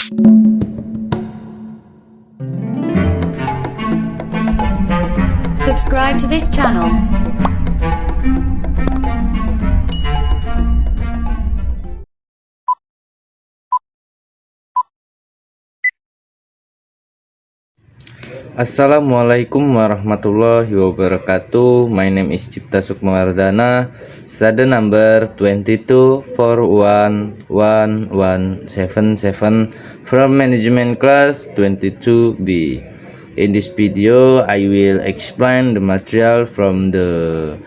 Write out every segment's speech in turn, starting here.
Subscribe to this channel. Assalamualaikum warahmatullahi wabarakatuh. My name is Cipta Sukmawardana, student number 22411177 from management class 22B. In this video, I will explain the material from the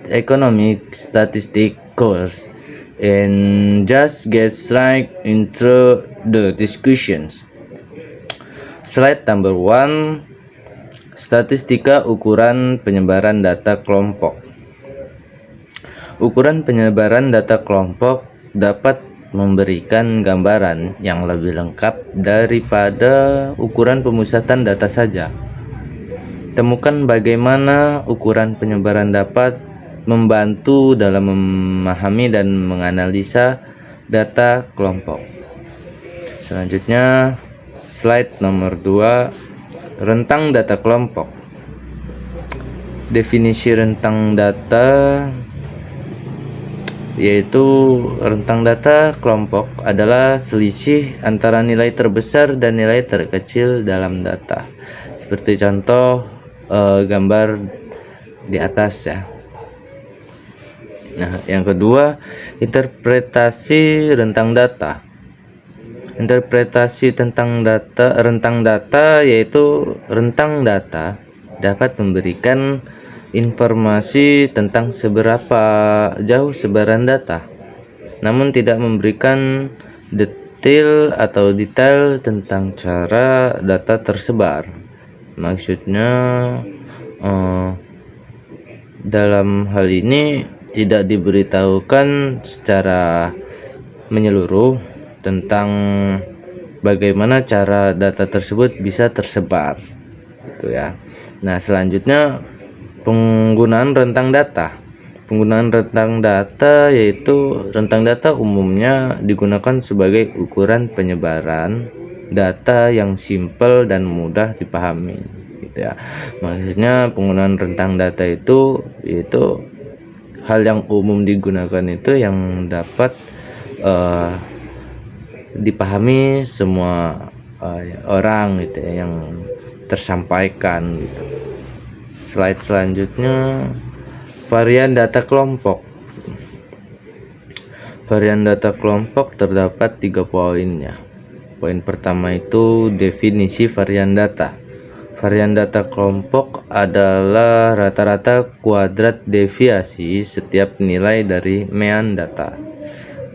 economic statistic course and just get straight into the discussions. Slide number 1, statistika ukuran penyebaran data kelompok. Ukuran penyebaran data kelompok dapat memberikan gambaran yang lebih lengkap daripada ukuran pemusatan data saja. Temukan bagaimana ukuran penyebaran dapat membantu dalam memahami dan menganalisa data kelompok. Selanjutnya, slide nomor 2, rentang data kelompok. Definisi rentang data yaitu rentang data kelompok adalah selisih antara nilai terbesar dan nilai terkecil dalam data. Seperti contoh gambar di atas ya. Nah, yang kedua, interpretasi rentang data. Interpretasi tentang rentang data yaitu rentang data dapat memberikan informasi tentang seberapa jauh sebaran data, namun tidak memberikan detail tentang cara data tersebar. Maksudnya dalam hal ini tidak diberitahukan secara menyeluruh tentang bagaimana cara data tersebut bisa tersebar gitu ya. Nah, selanjutnya penggunaan rentang data. Penggunaan rentang data yaitu rentang data umumnya digunakan sebagai ukuran penyebaran data yang simpel dan mudah dipahami gitu ya. Maksudnya penggunaan rentang data itu yaitu hal yang umum digunakan itu yang dapat dipahami semua orang gitu ya, yang tersampaikan gitu. Slide selanjutnya, varian data kelompok. Varian data kelompok terdapat 3 poinnya. Poin pertama itu definisi varian data. Varian data kelompok adalah rata-rata kuadrat deviasi setiap nilai dari mean data.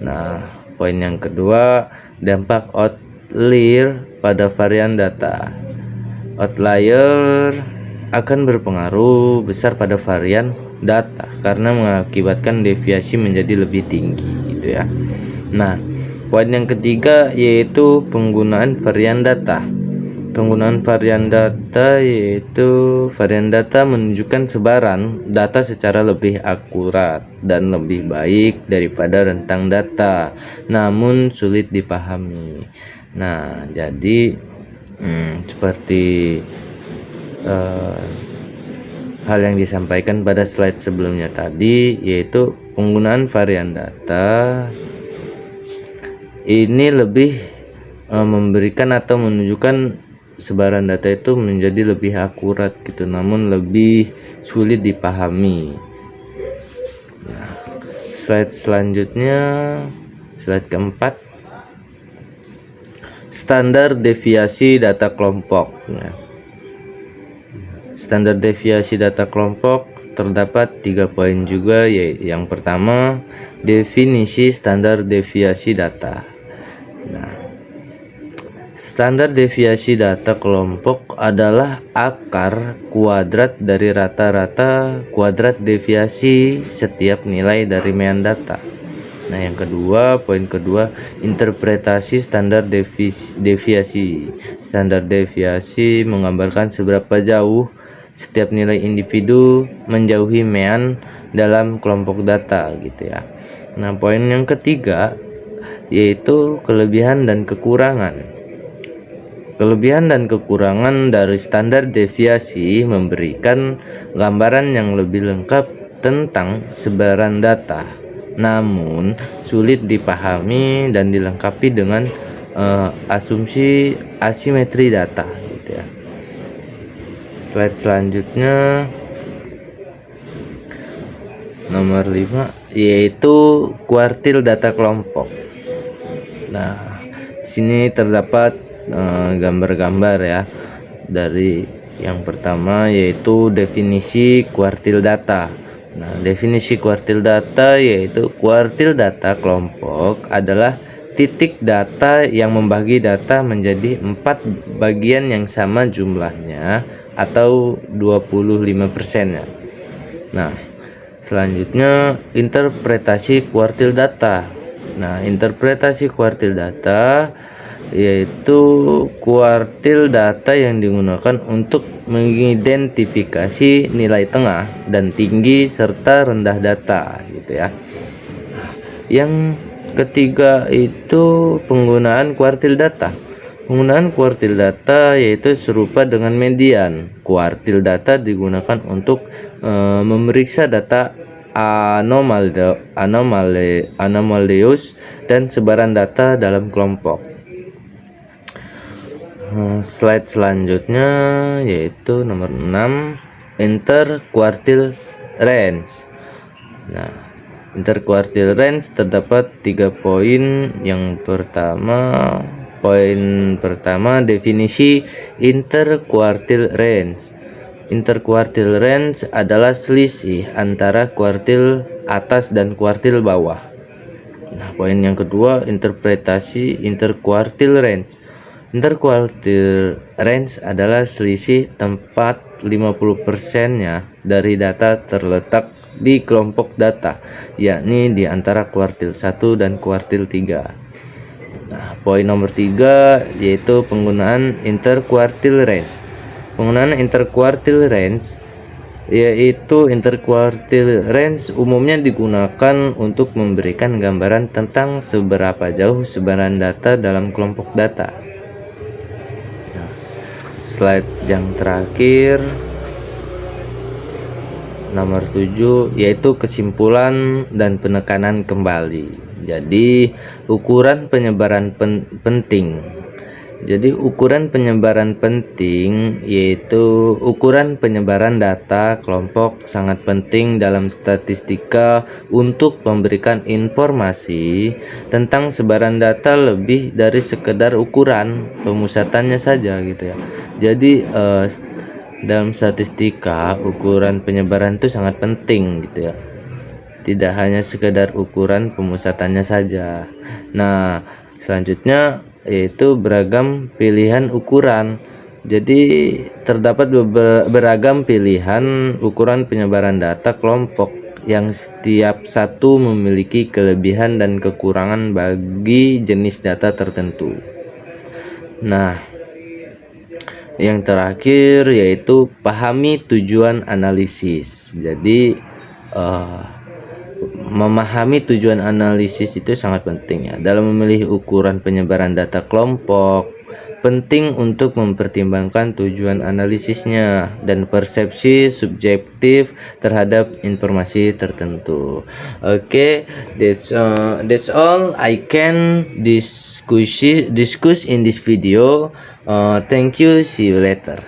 Nah, poin yang kedua, dampak outlier pada varian data. Outlier akan berpengaruh besar pada varian data karena mengakibatkan deviasi menjadi lebih tinggi gitu ya. Nah, poin yang ketiga yaitu penggunaan varian data. Penggunaan varian data yaitu varian data menunjukkan sebaran data secara lebih akurat dan lebih baik daripada rentang data, namun sulit dipahami. Nah, jadi seperti hal yang disampaikan pada slide sebelumnya tadi, yaitu penggunaan varian data ini lebih memberikan atau menunjukkan sebaran data itu menjadi lebih akurat gitu, namun lebih sulit dipahami. Nah, slide selanjutnya, slide keempat, standar deviasi data kelompok. Nah, standar deviasi data kelompok terdapat 3 poin juga, yaitu yang pertama, definisi standar deviasi data. Nah, standar deviasi data kelompok adalah akar kuadrat dari rata-rata kuadrat deviasi setiap nilai dari mean data. Nah, yang kedua, poin kedua, interpretasi standar deviasi. Standar deviasi menggambarkan seberapa jauh setiap nilai individu menjauhi mean dalam kelompok data gitu ya. Nah, poin yang ketiga yaitu kelebihan dan kekurangan. Kelebihan dan kekurangan dari standar deviasi memberikan gambaran yang lebih lengkap tentang sebaran data, namun sulit dipahami dan dilengkapi dengan asumsi asimetri data gitu ya. Slide selanjutnya nomor 5 yaitu kuartil data kelompok. Nah, di sini terdapat gambar-gambar ya. Dari yang pertama yaitu definisi kuartil data. Nah, definisi kuartil data yaitu kuartil data kelompok adalah titik data yang membagi data menjadi 4 bagian yang sama jumlahnya atau 25% ya. Nah, selanjutnya interpretasi kuartil data. Nah, interpretasi kuartil data yaitu kuartil data yang digunakan untuk mengidentifikasi nilai tengah dan tinggi serta rendah data gitu ya. Yang ketiga itu penggunaan kuartil data. Penggunaan kuartil data yaitu serupa dengan median. Kuartil data digunakan untuk memeriksa data anomalius dan sebaran data dalam kelompok. Slide selanjutnya yaitu nomor 6 interquartile range. Nah, interquartile range terdapat 3 poin. Yang pertama, poin pertama definisi interquartile range. Interquartile range adalah selisih antara kuartil atas dan kuartil bawah. Nah, poin yang kedua interpretasi interquartile range. Interquartile range adalah selisih tempat 50%-nya dari data terletak di kelompok data, yakni di antara kuartil 1 dan kuartil 3. Nah, poin nomor 3 yaitu penggunaan interquartile range. Penggunaan interquartile range yaitu interquartile range umumnya digunakan untuk memberikan gambaran tentang seberapa jauh sebaran data dalam kelompok data. Slide yang terakhir nomor 7 yaitu kesimpulan dan penekanan kembali. Jadi ukuran penyebaran penting. Jadi ukuran penyebaran penting yaitu ukuran penyebaran data kelompok sangat penting dalam statistika untuk memberikan informasi tentang sebaran data lebih dari sekedar ukuran pemusatannya saja gitu ya. Jadi dalam statistika ukuran penyebaran itu sangat penting gitu ya. Tidak hanya sekedar ukuran pemusatannya saja. Nah, selanjutnya yaitu beragam pilihan ukuran. Jadi terdapat beragam pilihan ukuran penyebaran data kelompok yang setiap satu memiliki kelebihan dan kekurangan bagi jenis data tertentu. Nah, yang terakhir yaitu pahami tujuan analisis. Jadi memahami tujuan analisis itu sangat penting ya. Dalam memilih ukuran penyebaran data kelompok, penting untuk mempertimbangkan tujuan analisisnya dan persepsi subjektif terhadap informasi tertentu. Okay, that's all I can discuss in this video. Thank you, see you later.